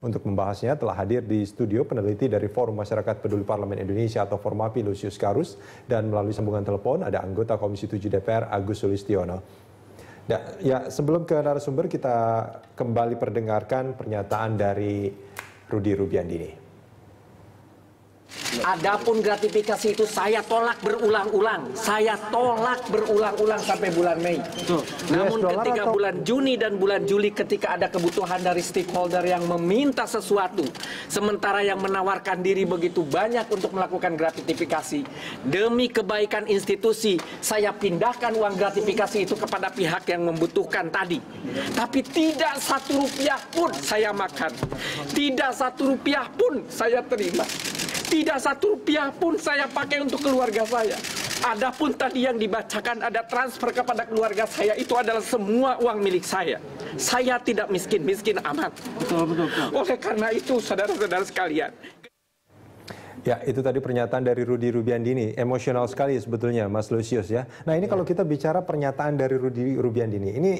Untuk membahasnya telah hadir di studio peneliti dari Forum Masyarakat Peduli Parlemen Indonesia atau Formapi Lusius Karus, dan melalui sambungan telepon ada anggota Komisi 7 DPR Agus Sulistiono. Ya, sebelum ke narasumber kita kembali perdengarkan pernyataan dari Rudy Rubiandini. Adapun gratifikasi itu saya tolak berulang-ulang. Saya tolak berulang-ulang sampai bulan Mei. Namun ketika bulan Juni dan bulan Juli ketika ada kebutuhan dari stakeholder yang meminta sesuatu, sementara yang menawarkan diri begitu banyak untuk melakukan gratifikasi, demi kebaikan institusi, saya pindahkan uang gratifikasi itu kepada pihak yang membutuhkan tadi. Tapi tidak satu rupiah pun saya makan. Tidak satu rupiah pun saya terima. Tidak satu rupiah pun saya pakai untuk keluarga saya. Adapun tadi yang dibacakan ada transfer kepada keluarga saya, itu adalah semua uang milik saya. Saya tidak miskin-miskin amat. Betul. Oleh karena itu, saudara-saudara sekalian. Ya, itu tadi pernyataan dari Rudy Rubiandini. Emosional sekali sebetulnya, Mas Lusius ya. Nah, ini kalau kita bicara pernyataan dari Rudy Rubiandini, ini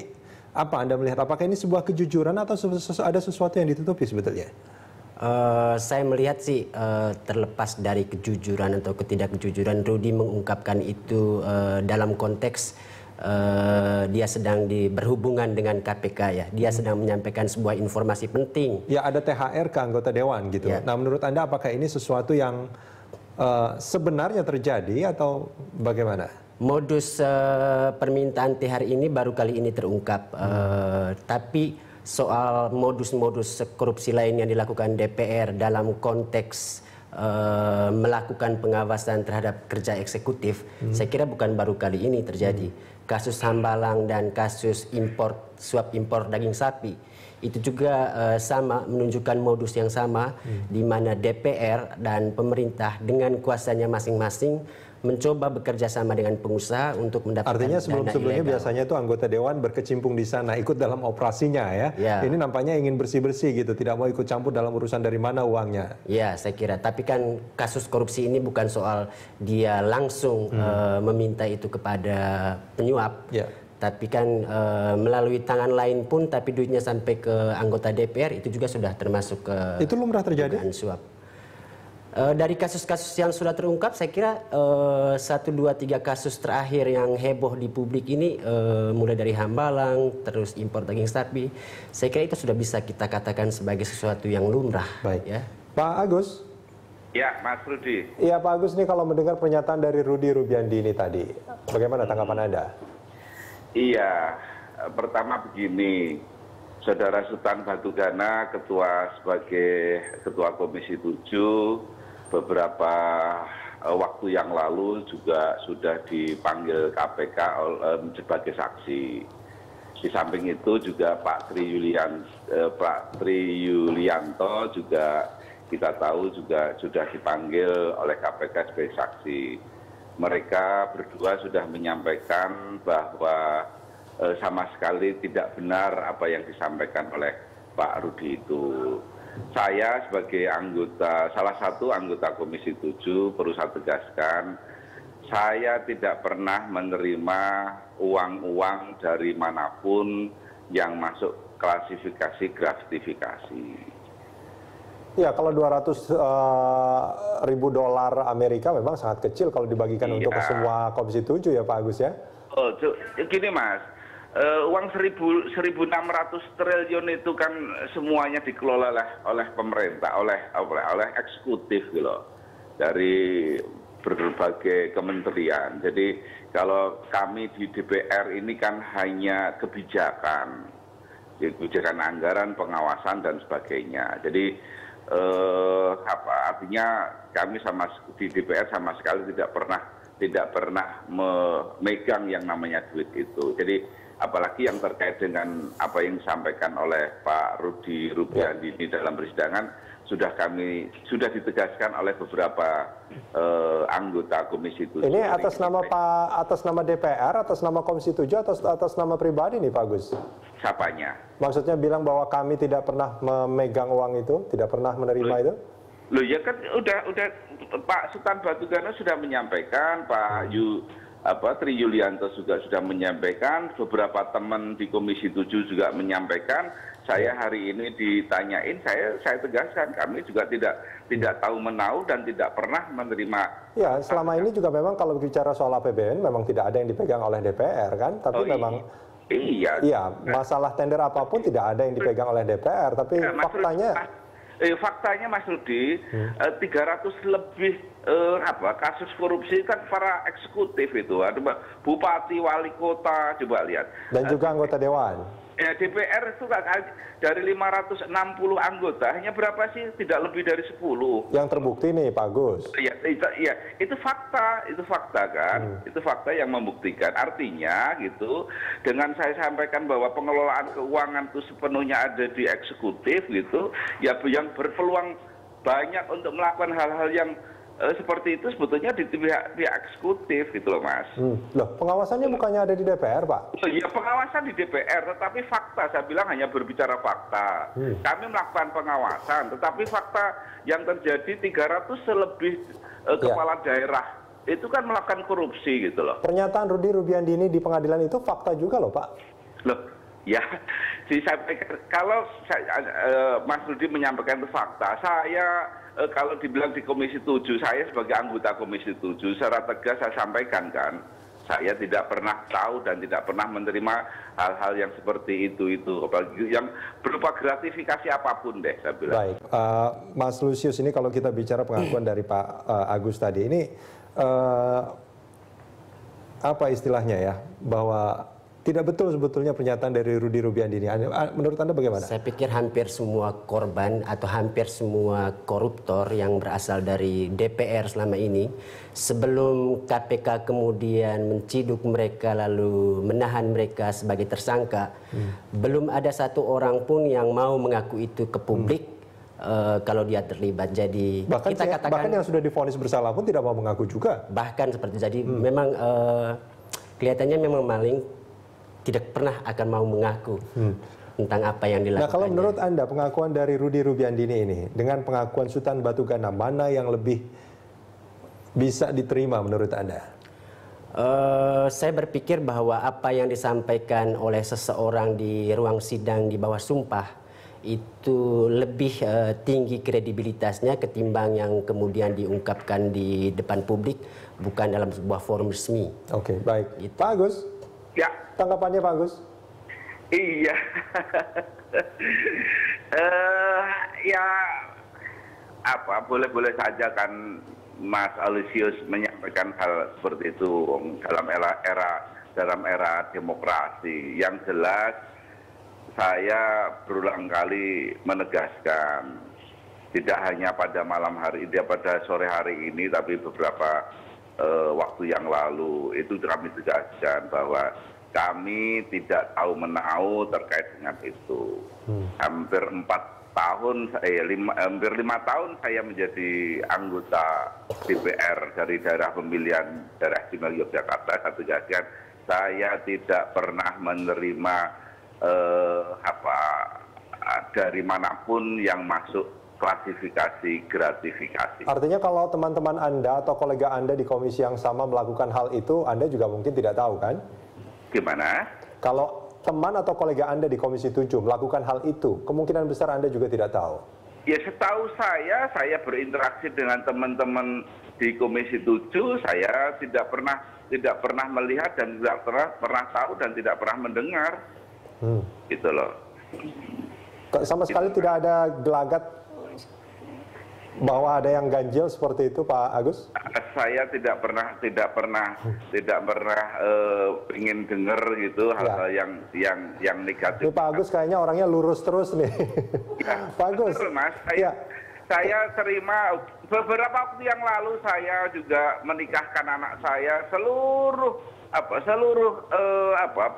apa Anda melihat? Apakah ini sebuah kejujuran atau ada sesuatu yang ditutupi sebetulnya? Saya melihat sih terlepas dari kejujuran atau ketidakjujuran, Rudy mengungkapkan itu dalam konteks dia sedang berhubungan dengan KPK ya. Dia sedang menyampaikan sebuah informasi penting. Ya, ada THR ke anggota dewan gitu. Ya. Nah, menurut Anda apakah ini sesuatu yang sebenarnya terjadi atau bagaimana? Modus permintaan THR ini baru kali ini terungkap. Tapi soal modus-modus korupsi lain yang dilakukan DPR dalam konteks melakukan pengawasan terhadap kerja eksekutif, saya kira bukan baru kali ini terjadi. Kasus Hambalang dan kasus suap impor daging sapi itu juga sama, menunjukkan modus yang sama, di mana DPR dan pemerintah dengan kuasanya masing-masing mencoba bekerja sama dengan pengusaha untuk mendapatkan artinya dana sebelumnya ilegal. Biasanya itu anggota dewan berkecimpung di sana, ikut dalam operasinya ya. Ini nampaknya ingin bersih-bersih gitu, tidak mau ikut campur dalam urusan dari mana uangnya. Ya, saya kira. Tapi kan kasus korupsi ini bukan soal dia langsung meminta itu kepada penyuap. Tapi kan melalui tangan lain pun, tapi duitnya sampai ke anggota DPR, itu juga sudah termasuk ke itu lumrah terjadi? Suap. Dari kasus-kasus yang sudah terungkap, saya kira 1, 2, 3 kasus terakhir yang heboh di publik ini, mulai dari Hambalang, terus impor daging sapi, saya kira itu sudah bisa kita katakan sebagai sesuatu yang lumrah. Baik. Ya. Pak Agus? Ya, Mas Rudy. Iya, Pak Agus, nih kalau mendengar pernyataan dari Rudy Rubiandini tadi, bagaimana tanggapan Anda? Iya, pertama begini, Saudara Sultan Batugana, sebagai Ketua Komisi 7, beberapa waktu yang lalu juga sudah dipanggil KPK sebagai saksi. Di samping itu juga Pak Tri Yulianto juga kita tahu juga sudah dipanggil oleh KPK sebagai saksi. Mereka berdua sudah menyampaikan bahwa sama sekali tidak benar apa yang disampaikan oleh Pak Rudy itu. Saya sebagai salah satu anggota Komisi 7 perlu saya tegaskan, saya tidak pernah menerima uang-uang dari manapun yang masuk klasifikasi gratifikasi. Ya, kalau 200 ribu dolar Amerika memang sangat kecil kalau dibagikan untuk semua Komisi 7 ya Pak Agus ya? Oh, gini Mas. Uang 1.600 triliun itu kan semuanya dikelola oleh pemerintah, oleh eksekutif gitu, dari berbagai kementerian. Jadi kalau kami di DPR ini kan hanya kebijakan anggaran, pengawasan dan sebagainya. Jadi artinya kami di DPR sama sekali tidak pernah memegang yang namanya duit itu. Jadi apalagi yang terkait dengan apa yang disampaikan oleh Pak Rudy Rubiandini dalam persidangan sudah ditegaskan oleh beberapa anggota Komisi 7. Ini atas nama DPR, atas nama Komisi 7 atau atas nama pribadi nih Pak Agus? Siapanya? Maksudnya bilang bahwa kami tidak pernah memegang uang itu, tidak pernah menerima itu? Loh ya kan udah Pak Sultan Batugana sudah menyampaikan, Tri Yulianto juga sudah menyampaikan, beberapa teman di Komisi 7 juga menyampaikan, Saya hari ini ditanyain, saya tegaskan kami juga tidak tahu menahu dan tidak pernah menerima. Ya, selama ini juga memang kalau bicara soal APBN memang tidak ada yang dipegang oleh DPR kan, tapi memang iya, masalah tender apapun tidak ada yang dipegang oleh DPR, tapi faktanya Mas Rudi, 300 lebih kasus korupsi kan para eksekutif itu, ada bupati, wali kota, coba lihat. Dan juga anggota dewan. Ya, DPR itu dari 560 anggota hanya berapa sih? Tidak lebih dari 10. Yang terbukti nih Pak Agus. Iya, itu fakta kan, itu fakta yang membuktikan. Artinya gitu, dengan saya sampaikan bahwa pengelolaan keuangan itu sepenuhnya ada di eksekutif gitu, ya yang berpeluang banyak untuk melakukan hal-hal yang seperti itu sebetulnya di pihak eksekutif gitu loh Mas. Loh, pengawasannya bukannya ada di DPR Pak? Ya pengawasan di DPR, tetapi fakta saya bilang hanya berbicara fakta. Kami melakukan pengawasan, tetapi fakta yang terjadi 300 lebih kepala daerah itu kan melakukan korupsi gitu loh. Pernyataan Rudy Rubiandini di pengadilan itu fakta juga loh Pak. Loh, ya, kalau Mas Rudi menyampaikan itu fakta, saya kalau dibilang di Komisi 7, saya sebagai anggota Komisi 7 secara tegas saya sampaikan kan, saya tidak pernah tahu dan tidak pernah menerima hal-hal yang seperti itu yang berupa gratifikasi apapun deh saya bilang. Baik, Mas Lusius, ini kalau kita bicara pengakuan dari Pak Agus tadi ini apa istilahnya ya, bahwa tidak betul sebetulnya pernyataan dari Rudy Rubiandini. Menurut Anda bagaimana? Saya pikir hampir semua korban atau hampir semua koruptor yang berasal dari DPR selama ini, sebelum KPK kemudian menciduk mereka lalu menahan mereka sebagai tersangka, belum ada satu orang pun yang mau mengaku itu ke publik kalau dia terlibat. Jadi kita katakan bahkan yang sudah divonis bersalah pun tidak mau mengaku juga. Bahkan seperti jadi memang kelihatannya memang maling tidak pernah akan mau mengaku tentang apa yang dilakukan. Nah, kalau menurut Anda pengakuan dari Rudy Rubiandini ini dengan pengakuan Sultan Batu Gana, mana yang lebih bisa diterima menurut Anda? Saya berpikir bahwa apa yang disampaikan oleh seseorang di ruang sidang di bawah sumpah itu lebih tinggi kredibilitasnya ketimbang yang kemudian diungkapkan di depan publik, bukan dalam sebuah forum resmi. Oke, baik. Gitu. Pak Agus? Ya. Tanggapannya Pak Agus? Iya. Ya boleh-boleh saja kan Mas Aloysius menyampaikan hal seperti itu dalam era demokrasi. Yang jelas saya berulang kali menegaskan, tidak hanya pada malam hari ini, pada sore hari ini, tapi beberapa waktu yang lalu itu kami tegaskan bahwa kami tidak tahu menahu terkait dengan itu. Hampir 5 tahun saya menjadi anggota DPR dari daerah pemilihan daerah istimewa Yogyakarta. Saya tegaskan, saya tidak pernah menerima dari manapun yang masuk klasifikasi gratifikasi. Artinya kalau teman-teman Anda atau kolega Anda di komisi yang sama melakukan hal itu, Anda juga mungkin tidak tahu kan? Gimana? Kalau teman atau kolega Anda di Komisi 7 melakukan hal itu, kemungkinan besar Anda juga tidak tahu. Ya, setahu saya berinteraksi dengan teman-teman di Komisi 7, saya tidak pernah melihat dan tidak pernah tahu dan tidak pernah mendengar. Gitu loh. Sama sekali tidak ada gelagat bahwa ada yang ganjil seperti itu, Pak Agus? Saya tidak pernah ingin dengar gitu hal-hal yang negatif. Ini Pak Agus kayaknya orangnya lurus terus nih. Ya, Pak Agus. betul, Mas. Saya terima beberapa waktu yang lalu saya juga menikahkan anak saya, seluruh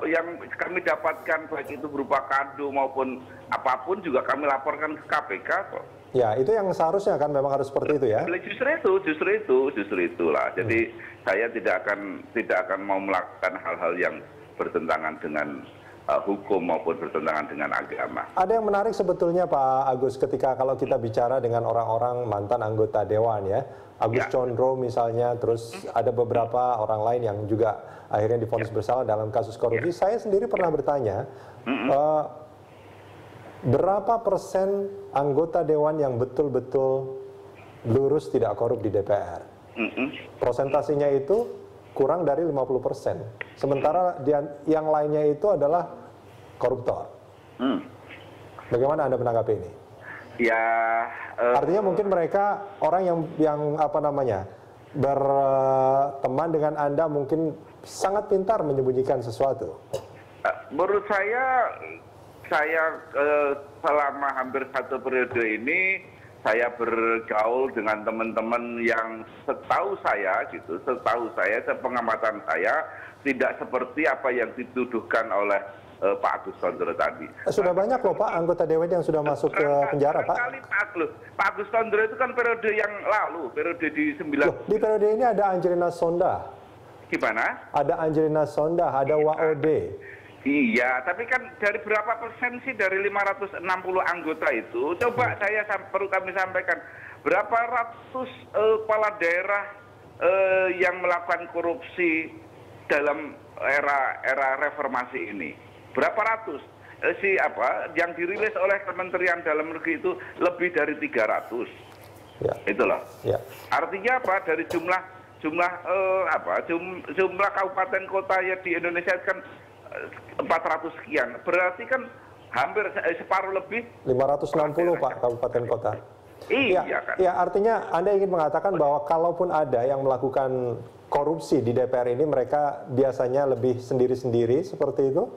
yang kami dapatkan baik itu berupa kado maupun apapun juga kami laporkan ke KPK kok. Ya, itu yang seharusnya kan memang harus seperti itu ya. Justru itulah. Jadi saya tidak akan mau melakukan hal-hal yang bertentangan dengan hukum maupun bertentangan dengan agama. Ada yang menarik sebetulnya Pak Agus ketika kalau kita bicara dengan orang-orang mantan anggota dewan ya. Agus Condro misalnya, terus ada beberapa orang lain yang juga akhirnya divonis bersalah dalam kasus korupsi. Saya sendiri pernah bertanya, berapa persen anggota dewan yang betul-betul lurus tidak korup di DPR? Prosentasenya itu kurang dari 50%. Sementara yang lainnya itu adalah koruptor. Bagaimana Anda menanggapi ini? Ya, artinya mungkin mereka orang yang apa namanya berteman dengan Anda mungkin sangat pintar menyembunyikan sesuatu. Menurut saya selama hampir 1 periode ini saya bergaul dengan teman-teman yang setahu saya, sepengamatan saya tidak seperti apa yang dituduhkan oleh Pak Agus Tondro tadi. Sudah banyak loh Pak anggota dewan yang sudah masuk ke penjara Pak. Pak Agus Tondro itu kan periode yang lalu, periode di 9. Di periode ini ada Angelina Sondah. Gimana? Ada Angelina Sondah, ada Waode. Iya, tapi kan dari berapa persen sih dari 560 anggota itu? Coba perlu kami sampaikan, berapa ratus kepala daerah yang melakukan korupsi dalam era reformasi ini? Berapa ratus? Yang dirilis oleh Kementerian Dalam Negeri itu lebih dari 300. Ya. Itulah. Ya. Artinya apa? Dari jumlah kabupaten kota ya di Indonesia kan 400 sekian, berarti kan hampir separuh lebih. 560 Pak kabupaten kota. Iya kan. Ya artinya Anda ingin mengatakan bahwa kalaupun ada yang melakukan korupsi di DPR ini mereka biasanya lebih sendiri-sendiri seperti itu?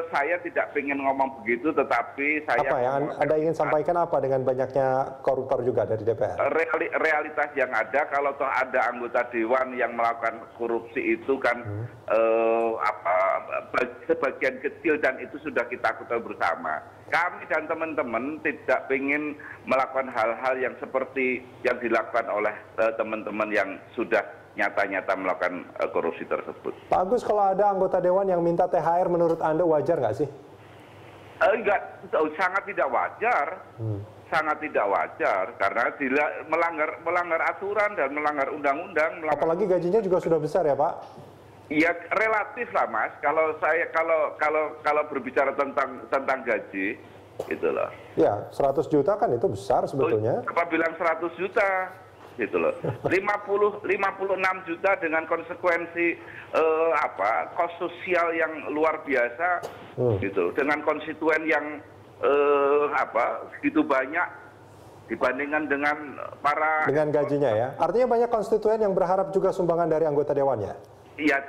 Saya tidak ingin ngomong begitu, tetapi saya... Apa yang Anda ingin sampaikan apa dengan banyaknya koruptor juga dari DPR? Realitas yang ada, kalau toh ada anggota dewan yang melakukan korupsi itu kan sebagian kecil dan itu sudah kita ketahui bersama. Kami dan teman-teman tidak ingin melakukan hal-hal yang seperti yang dilakukan oleh teman-teman yang sudah nyata-nyata melakukan korupsi tersebut. Pak Agus, kalau ada anggota dewan yang minta THR menurut Anda wajar nggak sih? Enggak, sangat tidak wajar. Sangat tidak wajar karena melanggar aturan dan melanggar undang-undang. Apalagi gajinya juga sudah besar ya, Pak? Iya, relatif lah Mas. Kalau berbicara tentang gaji, itulah. Ya, 100 juta kan itu besar sebetulnya. Apa bilang 100 juta? Gitu loh. 56 juta dengan konsekuensi kos sosial yang luar biasa gitu. Dengan konstituen yang segitu banyak dibandingkan dengan dengan gajinya ya. Artinya banyak konstituen yang berharap juga sumbangan dari anggota dewannya. Iya,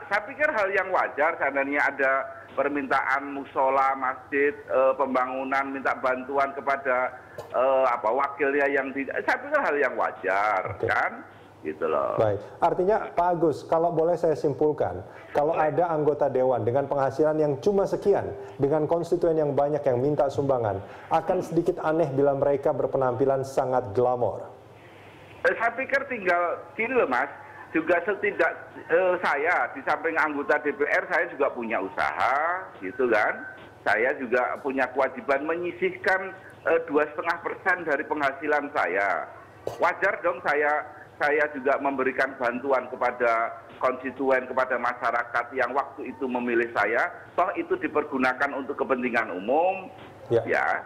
saya pikir hal yang wajar seandainya ada permintaan musola, masjid, pembangunan, minta bantuan kepada wakilnya yang tidak, saya pikir hal yang wajar, kan? Gitu loh. Baik, artinya Pak Agus, kalau boleh saya simpulkan, kalau ada anggota dewan dengan penghasilan yang cuma sekian, dengan konstituen yang banyak yang minta sumbangan, akan sedikit aneh bila mereka berpenampilan sangat glamor. Saya pikir tinggal gini loh Mas, juga saya di samping anggota DPR saya juga punya usaha, gitu kan? Saya juga punya kewajiban menyisihkan 2,5% dari penghasilan saya. Wajar dong saya juga memberikan bantuan kepada konstituen, kepada masyarakat yang waktu itu memilih saya. Toh itu dipergunakan untuk kepentingan umum, ya.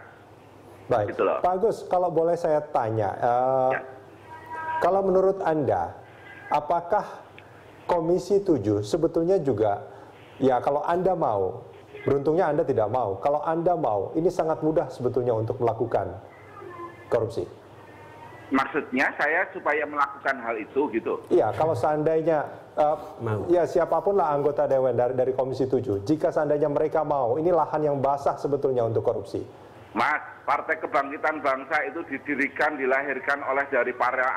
Baik, gitu loh. Pak Agus, kalau boleh saya tanya, kalau menurut Anda, apakah Komisi 7 sebetulnya juga, ya kalau Anda mau, beruntungnya Anda tidak mau, kalau Anda mau, ini sangat mudah sebetulnya untuk melakukan korupsi? Maksudnya saya supaya melakukan hal itu gitu? Iya, kalau seandainya, ya siapapun lah anggota dewan dari Komisi 7, jika seandainya mereka mau, ini lahan yang basah sebetulnya untuk korupsi. Mas, Partai Kebangkitan Bangsa itu dilahirkan oleh dari para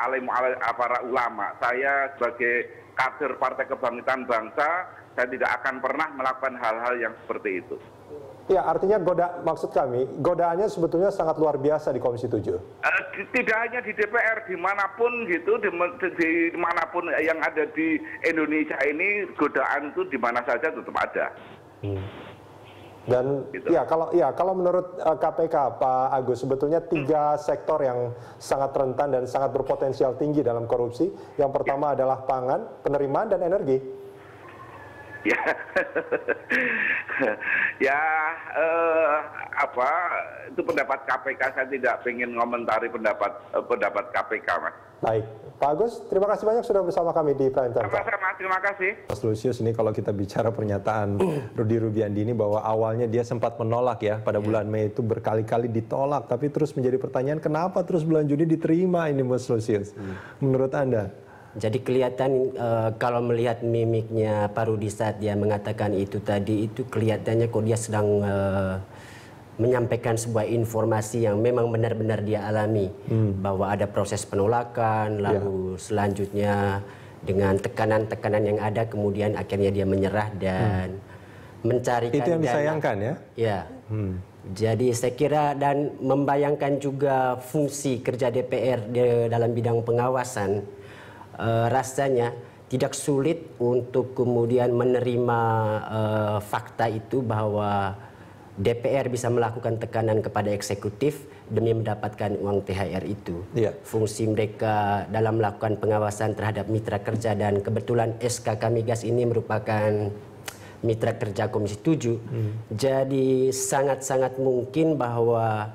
para ulama. Saya sebagai kader Partai Kebangkitan Bangsa, saya tidak akan pernah melakukan hal-hal yang seperti itu. Ya, artinya maksud kami, godaannya sebetulnya sangat luar biasa di Komisi 7. Tidak hanya di DPR, dimanapun gitu, dimanapun yang ada di Indonesia ini, godaan itu di mana saja tetap ada. Dan gitu. kalau menurut KPK Pak Agus, sebetulnya 3 sektor yang sangat rentan dan sangat berpotensial tinggi dalam korupsi. Yang pertama adalah pangan, penerimaan dan energi. Ya, ya itu pendapat KPK, saya tidak ingin ngomentari pendapat KPK, Mas. Baik, Pak Agus, terima kasih banyak sudah bersama kami di Prime Time. Sama-sama, terima kasih. Mas Lusius, ini kalau kita bicara pernyataan Rudy Rubiandi ini bahwa awalnya dia sempat menolak ya pada bulan Mei itu berkali-kali ditolak, tapi terus menjadi pertanyaan kenapa terus bulan Juni diterima ini, Mas Lusius? Menurut Anda? Jadi kelihatan kalau melihat mimiknya Pak Rudy saat dia mengatakan itu tadi, itu kelihatannya kok dia sedang menyampaikan sebuah informasi yang memang benar-benar dia alami, bahwa ada proses penolakan, lalu selanjutnya dengan tekanan-tekanan yang ada, kemudian akhirnya dia menyerah dan mencarikan itu yang dana. disayangkan ya? Ya. Jadi saya kira dan membayangkan juga fungsi kerja DPR dalam bidang pengawasan, rasanya tidak sulit untuk kemudian menerima fakta itu bahwa DPR bisa melakukan tekanan kepada eksekutif demi mendapatkan uang THR itu. Fungsi mereka dalam melakukan pengawasan terhadap mitra kerja, dan kebetulan SK Kamigas ini merupakan mitra kerja Komisi 7. Jadi sangat-sangat mungkin bahwa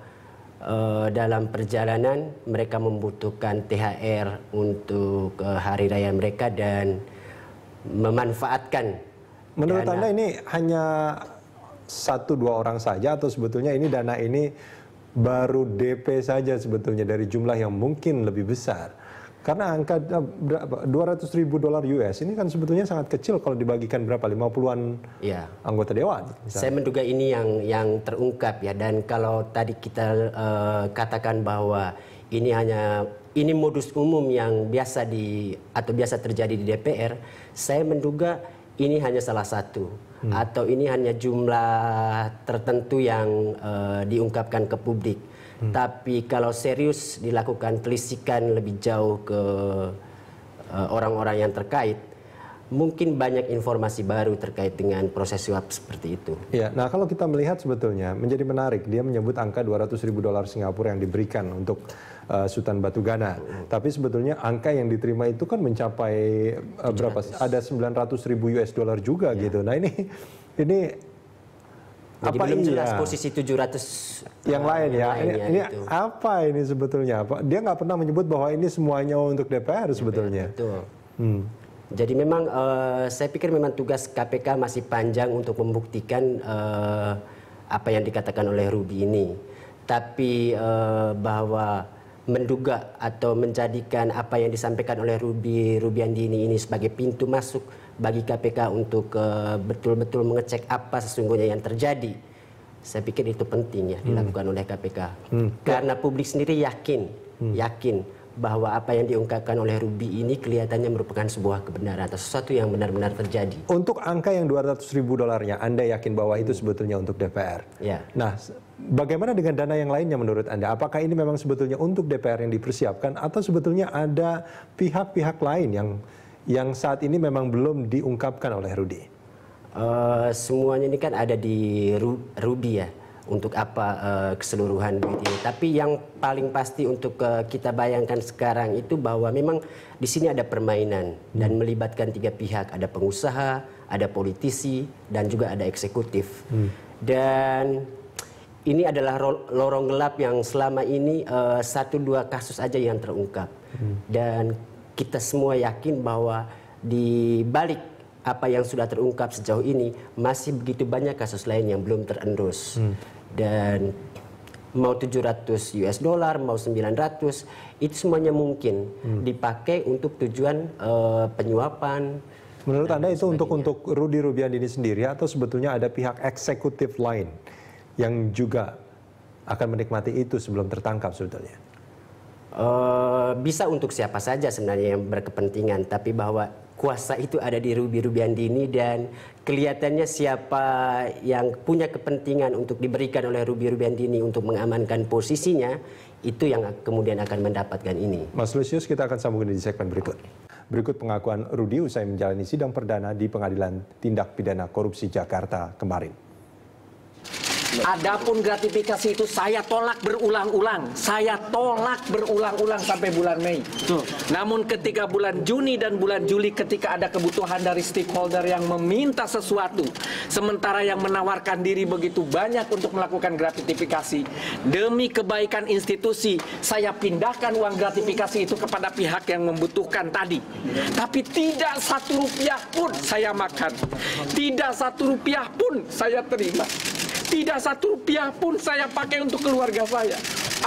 dalam perjalanan mereka membutuhkan THR untuk hari raya mereka dan memanfaatkan. Menurut Anda ini hanya 1-2 orang saja atau sebetulnya ini dana ini baru DP saja sebetulnya dari jumlah yang mungkin lebih besar? Karena angka berapa, $200.000 US ini kan sebetulnya sangat kecil kalau dibagikan berapa, 50-an anggota dewan. Misalnya. Saya menduga ini yang terungkap ya, dan kalau tadi kita katakan bahwa ini modus umum yang biasa biasa terjadi di DPR, saya menduga ini hanya salah satu. Atau ini hanya jumlah tertentu yang diungkapkan ke publik. Tapi kalau serius dilakukan telisikan lebih jauh ke orang-orang yang terkait, mungkin banyak informasi baru terkait dengan proses suap seperti itu. Ya, nah kalau kita melihat sebetulnya menjadi menarik, dia menyebut angka $200.000 Singapura yang diberikan untuk Sultan Batu Gana. Tapi sebetulnya angka yang diterima itu kan mencapai berapa? Ada $900.000 juga gitu. Nah ini jadi apa belum jelas posisi 700 yang lain ya. Ini gitu. Apa ini sebetulnya? Dia nggak pernah menyebut bahwa ini semuanya untuk DPR sebetulnya. Betul. Jadi memang saya pikir memang tugas KPK masih panjang untuk membuktikan apa yang dikatakan oleh Rudy ini. Tapi bahwa menduga atau menjadikan apa yang disampaikan oleh Rudy Rubiandi ini sebagai pintu masuk bagi KPK untuk betul-betul mengecek apa sesungguhnya yang terjadi. Saya pikir itu penting ya dilakukan oleh KPK. Karena publik sendiri yakin bahwa apa yang diungkapkan oleh Rudy ini kelihatannya merupakan sebuah kebenaran atau sesuatu yang benar-benar terjadi. Untuk angka yang $200.000, Anda yakin bahwa itu sebetulnya untuk DPR? Ya. Nah, bagaimana dengan dana yang lainnya menurut Anda? Apakah ini memang sebetulnya untuk DPR yang dipersiapkan atau sebetulnya ada pihak-pihak lain yang saat ini memang belum diungkapkan oleh Rudy? Semuanya ini kan ada di Rudy ya. Untuk apa keseluruhan duit ini. Tapi yang paling pasti untuk kita bayangkan sekarang itu bahwa memang di sini ada permainan dan melibatkan 3 pihak. Ada pengusaha, ada politisi, dan juga ada eksekutif. Dan ini adalah lorong gelap yang selama ini 1-2 kasus aja yang terungkap. Dan kita semua yakin bahwa di balik apa yang sudah terungkap sejauh ini masih begitu banyak kasus lain yang belum terendus. Dan mau $700 mau 900 itu semuanya mungkin dipakai untuk tujuan penyuapan. Menurut Anda itu untuk Rudy Rubiandi ini sendiri atau sebetulnya ada pihak eksekutif lain yang juga akan menikmati itu sebelum tertangkap sebetulnya? Bisa untuk siapa saja sebenarnya yang berkepentingan, tapi bahwa kuasa itu ada di Rudy Rubiandi ini dan kelihatannya siapa yang punya kepentingan untuk diberikan oleh Rudy Rubiandi ini untuk mengamankan posisinya, itu yang kemudian akan mendapatkan ini. Mas Lusius, kita akan sambungin di segmen berikut. Berikut pengakuan Rudy usai menjalani sidang perdana di Pengadilan Tindak Pidana Korupsi Jakarta kemarin. Adapun gratifikasi itu saya tolak berulang-ulang. Saya tolak berulang-ulang sampai bulan Mei. Namun ketika bulan Juni dan bulan Juli ketika ada kebutuhan dari stakeholder yang meminta sesuatu, sementara yang menawarkan diri begitu banyak untuk melakukan gratifikasi, demi kebaikan institusi, saya pindahkan uang gratifikasi itu kepada pihak yang membutuhkan tadi. Tapi tidak satu rupiah pun saya makan. Tidak satu rupiah pun saya terima. Tidak satu rupiah pun saya pakai untuk keluarga saya.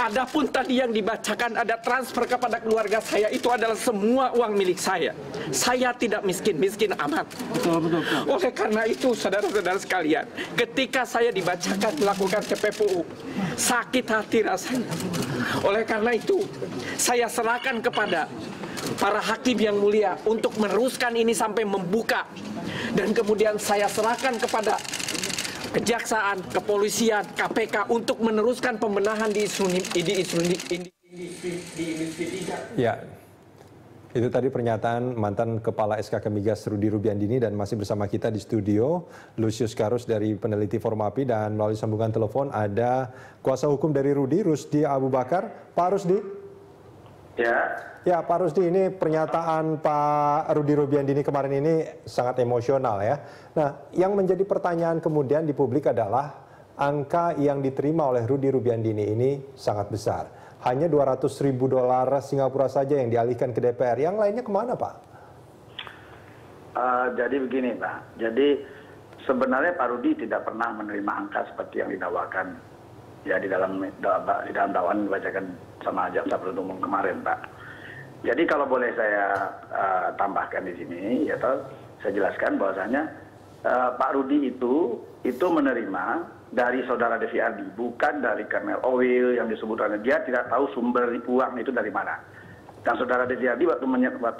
Adapun tadi yang dibacakan ada transfer kepada keluarga saya, itu adalah semua uang milik saya. Saya tidak miskin-miskin amat. Betul. Oleh karena itu, saudara-saudara sekalian, ketika saya dibacakan melakukan TPPU, sakit hati rasanya. Oleh karena itu, saya serahkan kepada para hakim yang mulia untuk meneruskan ini sampai membuka. Dan kemudian saya serahkan kepada Kejaksaan, Kepolisian, KPK untuk meneruskan pembenahan di industri 3. Ya, itu tadi pernyataan mantan Kepala SKK Migas Rudy Rubiandini, dan masih bersama kita di studio Lusius Karus dari peneliti Formapi, dan melalui sambungan telepon ada kuasa hukum dari Rudy, Rusdi Abu Bakar. Pak Rusdi. Ya, Pak Rusdi, ini pernyataan Pak Rudy Rubiandini kemarin ini sangat emosional ya. Nah, yang menjadi pertanyaan kemudian di publik adalah angka yang diterima oleh Rudy Rubiandini ini sangat besar. Hanya $200.000 Singapura saja yang dialihkan ke DPR. Yang lainnya kemana, Pak? Jadi begini, Pak. Jadi sebenarnya Pak Rudy tidak pernah menerima angka seperti yang didakwakan ya di dalam dakwaan dibacakan sama jaksa penuntut umum kemarin, Pak. Jadi kalau boleh saya tambahkan di sini, ya saya jelaskan bahwasanya Pak Rudy itu menerima dari saudara Devi Ardi, bukan dari Colonel Oil yang disebutkan. Dia tidak tahu sumber uang itu dari mana. Dan saudara Devi Ardi waktu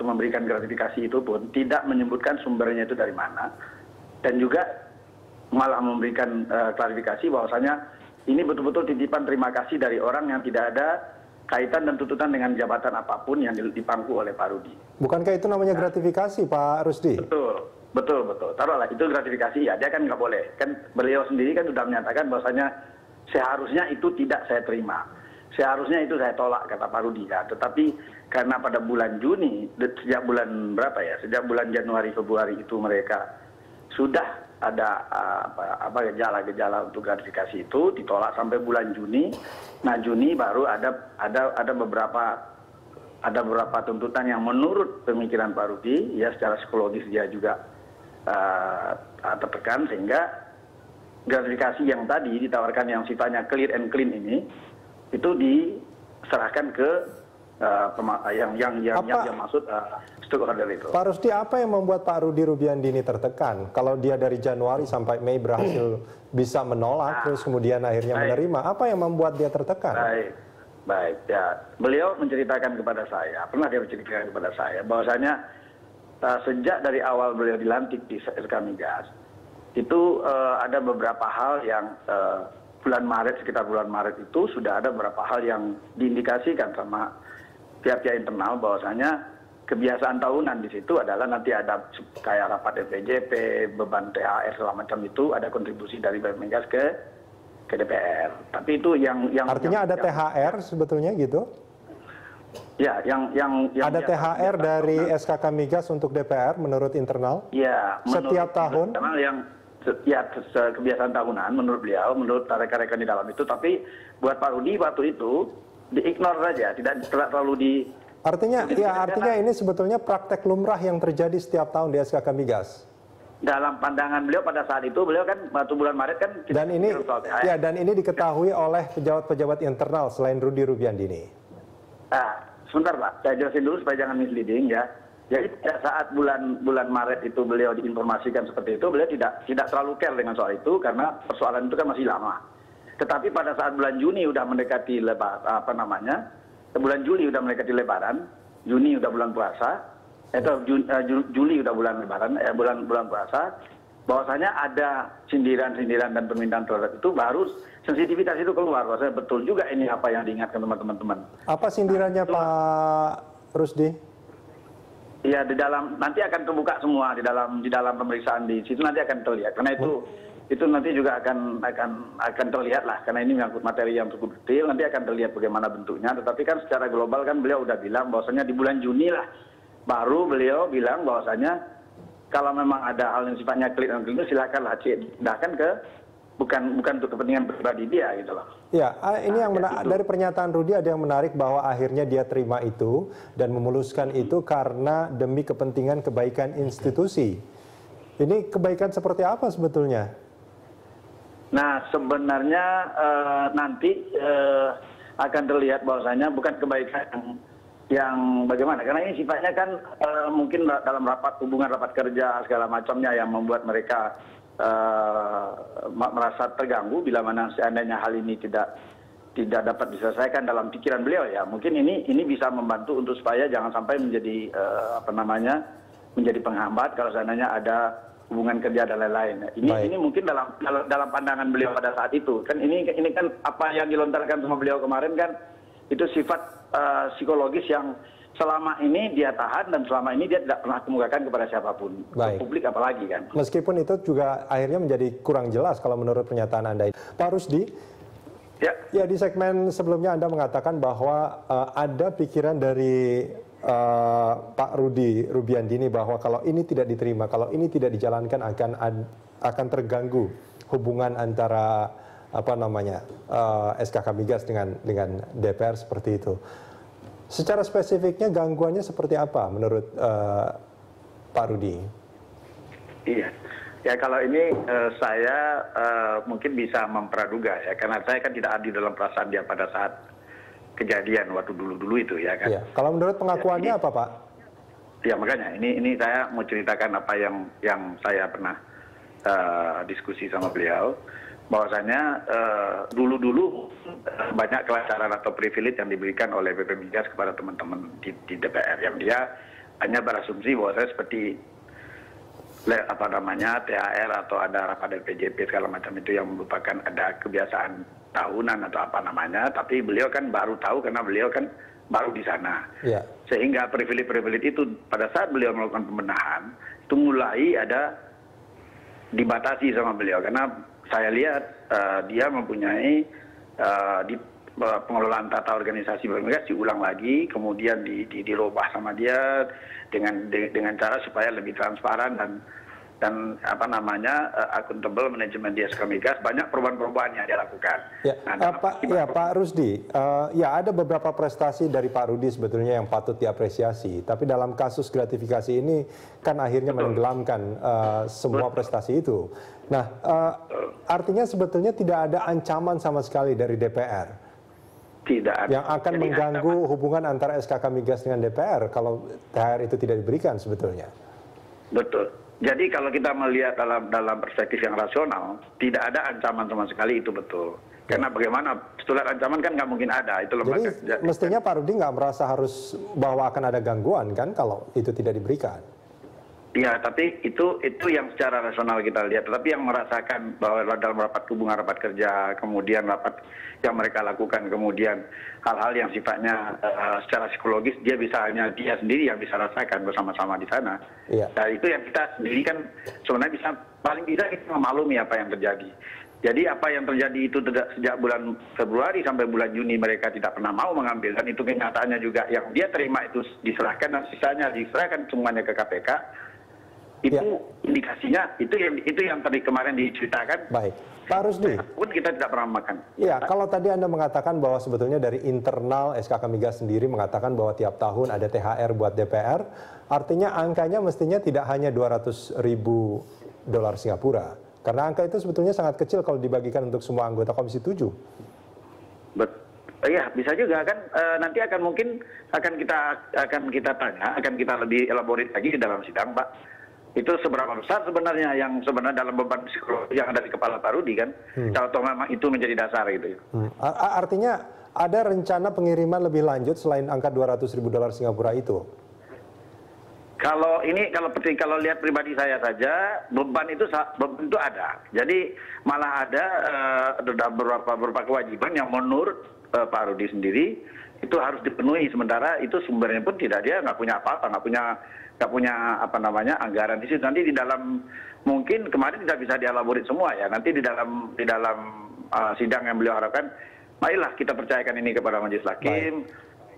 memberikan gratifikasi itu pun tidak menyebutkan sumbernya itu dari mana, dan juga malah memberikan klarifikasi bahwasanya ini betul-betul titipan terima kasih dari orang yang tidak ada kaitan dan tuntutan dengan jabatan apapun yang dipangku oleh Pak Rudy. Bukankah itu namanya gratifikasi, Pak Rusdi? Betul. Taruhlah itu gratifikasi ya, dia kan nggak boleh. Kan beliau sendiri kan sudah menyatakan bahwasanya seharusnya itu tidak saya terima. Seharusnya itu saya tolak, kata Pak Rudy ya. Tetapi karena pada bulan Juni, sejak bulan berapa ya? Sejak bulan Januari Februari itu mereka sudah ada gejala-gejala untuk gratifikasi itu ditolak sampai bulan Juni. Nah, Juni baru ada beberapa tuntutan yang menurut pemikiran Pak Rudy ya secara psikologis dia juga tertekan, sehingga gratifikasi yang tadi ditawarkan yang sifatnya clear and clean ini itu diserahkan ke yang maksud stakeholder itu. Pak Rusdi, apa yang membuat Pak Rudy Rubiandini tertekan? Kalau dia dari Januari sampai Mei berhasil bisa menolak, terus kemudian akhirnya menerima, apa yang membuat dia tertekan? Baik, ya. Beliau menceritakan kepada saya, pernah dia menceritakan kepada saya, bahwasanya sejak dari awal beliau dilantik di SK Migas, itu ada beberapa hal yang sekitar bulan Maret itu sudah ada beberapa hal yang diindikasikan sama pihak-pihak internal bahwasanya kebiasaan tahunan di situ adalah nanti ada kayak rapat FPJP, beban THR segala macam itu ada kontribusi dari Migas ke DPR. Tapi itu yang artinya ada THR sebetulnya gitu? Ya, yang ada THR dari SKK Migas untuk DPR menurut internal? Ya, setiap tahun? Kebiasaan tahunan menurut beliau, menurut rekan-rekan di dalam itu. Tapi buat Pak Rudy waktu itu diignore saja, tidak terlalu di. Artinya ini sebetulnya praktek lumrah yang terjadi setiap tahun di SKK Migas. Dalam pandangan beliau pada saat itu, beliau kan waktu bulan Maret kan. Dan ini diketahui oleh pejabat-pejabat internal selain Rudy Rubiandini. Sebentar Pak, saya jelasin dulu supaya jangan misleading ya. Jadi pada saat bulan Maret itu beliau diinformasikan seperti itu, beliau tidak terlalu care dengan soal itu karena persoalan itu kan masih lama. Tetapi pada saat bulan Juni udah mendekati bulan Juli udah mendekati Lebaran, Juni udah bulan puasa, Juli udah bulan Lebaran, bulan puasa, bahwasanya ada sindiran-sindiran dan permintaan terhadap itu, baru sensitivitas itu keluar. Bahwasanya betul juga ini apa yang diingatkan teman-teman. Apa sindirannya Pak Rusdi? Ya, di dalam nanti akan terbuka semua di dalam pemeriksaan di situ nanti akan terlihat. Karena itu itu nanti juga akan terlihat lah, karena ini menyangkut materi yang cukup detail, nanti akan terlihat bagaimana bentuknya. Tetapi kan secara global kan beliau udah bilang bahwasanya di bulan Juni lah baru beliau bilang bahwasanya kalau memang ada hal yang sifatnya klik dan klik, silakanlah dipindahkan ke bukan untuk kepentingan pribadi dia gitu loh. Ya, ini yang dari pernyataan Rudi ada yang menarik bahwa akhirnya dia terima itu dan memuluskan itu karena demi kepentingan kebaikan institusi. Ini kebaikan seperti apa sebetulnya? Nah, sebenarnya nanti akan terlihat bahwasanya bukan kebaikan yang bagaimana, karena ini sifatnya kan mungkin dalam hubungan rapat kerja segala macamnya yang membuat mereka merasa terganggu bila mana seandainya hal ini tidak dapat diselesaikan dalam pikiran beliau ya. Mungkin ini bisa membantu untuk supaya jangan sampai menjadi menjadi penghambat kalau seandainya ada hubungan kerja dan lain-lain. Ini mungkin dalam pandangan beliau pada saat itu. Kan ini kan apa yang dilontarkan sama beliau kemarin kan itu sifat psikologis yang selama ini dia tahan dan selama ini dia tidak pernah kemukakan kepada siapapun, ke publik apalagi kan. Meskipun itu juga akhirnya menjadi kurang jelas kalau menurut pernyataan Anda. Pak Rusdi, ya di segmen sebelumnya Anda mengatakan bahwa ada pikiran dari Pak Rudi Rubiandini bahwa kalau ini tidak diterima, kalau ini tidak dijalankan akan terganggu hubungan antara SKK Migas dengan DPR seperti itu. Secara spesifiknya gangguannya seperti apa menurut Pak Rudi? Iya, ya kalau ini saya mungkin bisa mempraduga ya, karena saya kan tidak ada dalam perasaan dia pada saat kejadian waktu dulu-dulu itu ya kan. Iya. Kalau menurut pengakuannya apa Pak? Ya makanya ini saya mau ceritakan apa yang saya pernah diskusi sama beliau. Bahwasanya dulu-dulu banyak kelancaran atau privilege yang diberikan oleh BP Migas kepada teman-teman di DPR yang dia hanya berasumsi bahwasanya seperti THR atau ada rapat LPJP segala macam itu yang merupakan ada kebiasaan tahunan atau apa namanya, tapi beliau kan baru tahu karena beliau kan baru di sana. Yeah. Sehingga privilege itu pada saat beliau melakukan pembenahan itu mulai ada dibatasi sama beliau karena saya lihat dia mempunyai di pengelolaan tata organisasi Migas diulang lagi, kemudian dirubah sama dia dengan cara supaya lebih transparan dan akuntabel manajemen di SK Migas. Banyak perubahan-perubahan yang dia lakukan. Ya, Pak Rusdi, ya ada beberapa prestasi dari Pak Rudi sebetulnya yang patut diapresiasi. Tapi dalam kasus gratifikasi ini kan akhirnya menenggelamkan semua prestasi itu. Nah, artinya sebetulnya tidak ada ancaman sama sekali dari DPR. Tidak ada. Yang akan mengganggu hubungan antara SKK Migas dengan DPR kalau THR itu tidak diberikan sebetulnya. Betul. Jadi kalau kita melihat dalam perspektif yang rasional, tidak ada ancaman sama sekali, itu betul. Karena bagaimana setelah ancaman kan nggak mungkin ada. Itu lembaga. Jadi mestinya Pak Rudi nggak merasa harus bahwa akan ada gangguan kan kalau itu tidak diberikan. Ya, tapi itu yang secara rasional kita lihat. Tetapi yang merasakan bahwa dalam hubungan rapat kerja, kemudian rapat yang mereka lakukan, kemudian hal-hal yang sifatnya secara psikologis dia sendiri yang bisa rasakan bersama-sama di sana. Iya. Nah, itu yang kita sendiri kan sebenarnya paling bisa kita memaklumi apa yang terjadi. Jadi apa yang terjadi itu sejak bulan Februari sampai bulan Juni mereka tidak pernah mau mengambil, dan itu kenyataannya juga yang dia terima itu diserahkan dan sisanya diserahkan semuanya ke KPK. Itu indikasinya itu yang tadi kemarin diceritakan. Baik, Pak Rusdi. Pun kita tidak pernah makan. Ya, kalau tadi Anda mengatakan bahwa sebetulnya dari internal SKK Migas sendiri mengatakan bahwa tiap tahun ada THR buat DPR, artinya angkanya mestinya tidak hanya 200.000 dolar Singapura, karena angka itu sebetulnya sangat kecil kalau dibagikan untuk semua anggota Komisi 7. Iya, bisa juga kan. Nanti mungkin akan kita tanya, akan kita lebih elaborate lagi di dalam sidang, Pak. Itu seberapa besar sebenarnya yang sebenarnya dalam beban psikologi yang ada di kepala Pak Rudi kan. Kalau memang itu menjadi dasar gitu. Artinya ada rencana pengiriman lebih lanjut selain angka 200.000 dolar Singapura itu? Kalau lihat pribadi saya saja, beban itu ada. Jadi malah ada beberapa kewajiban yang menurut Pak Rudi sendiri itu harus dipenuhi, sementara itu sumbernya pun dia nggak punya apa-apa, nggak punya anggaran di situ. Nanti di dalam mungkin kemarin tidak bisa dielaborate semua ya. Nanti di dalam sidang yang beliau harapkan, marilah kita percayakan ini kepada majelis hakim,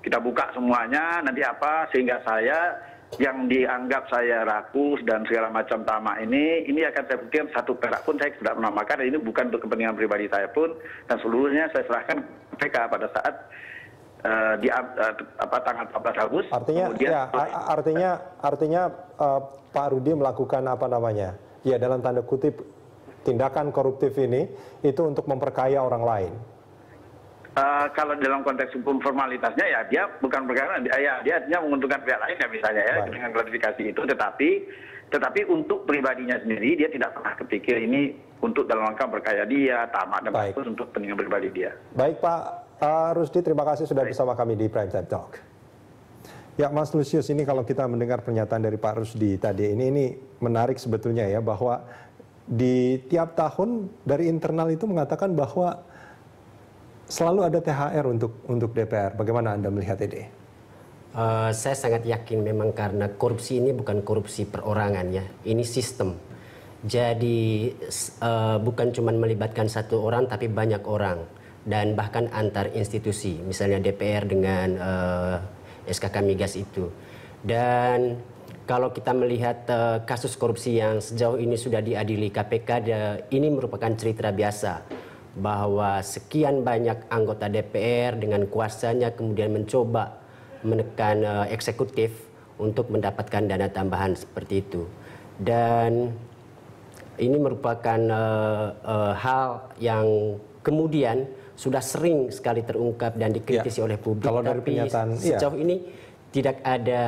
kita buka semuanya, nanti apa sehingga saya yang dianggap saya rakus dan segala macam tamak ini akan saya buktikan satu perak pun saya tidak menamakan, dan ini bukan untuk kepentingan pribadi saya pun, dan seluruhnya saya serahkan PK pada saat tanggal 14 Agustus. Artinya Pak Rudi melakukan ya dalam tanda kutip tindakan koruptif ini itu untuk memperkaya orang lain. Kalau dalam konteks hukum formalitasnya ya dia bukan perkara, dia artinya menguntungkan pihak lain ya misalnya ya dengan klarifikasi itu, tetapi untuk pribadinya sendiri dia tidak pernah kepikir ini untuk dalam rangka berkaya dia, tamak dan bagus untuk kepentingan pribadi dia. Baik Pak Rusdi, terima kasih sudah bersama kami di Prime Time Talk. Ya Mas Lusius, ini kalau kita mendengar pernyataan dari Pak Rusdi tadi ini menarik sebetulnya ya, bahwa di tiap tahun dari internal itu mengatakan bahwa selalu ada THR untuk DPR. Bagaimana Anda melihat ini? Saya sangat yakin memang karena korupsi ini bukan korupsi perorangan ya, ini sistem. Jadi bukan cuma melibatkan satu orang tapi banyak orang dan bahkan antar institusi, misalnya DPR dengan SKK Migas itu. Dan kalau kita melihat kasus korupsi yang sejauh ini sudah diadili KPK, ini merupakan cerita biasa bahwa sekian banyak anggota DPR dengan kuasanya kemudian mencoba menekan eksekutif untuk mendapatkan dana tambahan seperti itu. Dan ini merupakan hal yang kemudian sudah sering sekali terungkap dan dikritisi oleh publik. Kalau dari pernyataan sejauh ini tidak ada,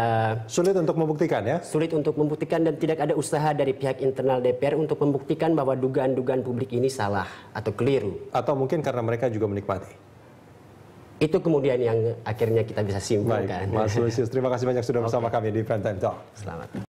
sulit untuk membuktikan ya? Sulit untuk membuktikan dan tidak ada usaha dari pihak internal DPR untuk membuktikan bahwa dugaan-dugaan publik ini salah atau keliru. Atau mungkin karena mereka juga menikmati. Itu kemudian yang akhirnya kita bisa simpulkan. Baik, Mas Lusius, terima kasih banyak sudah bersama kami di Prime Time Talk. Selamat.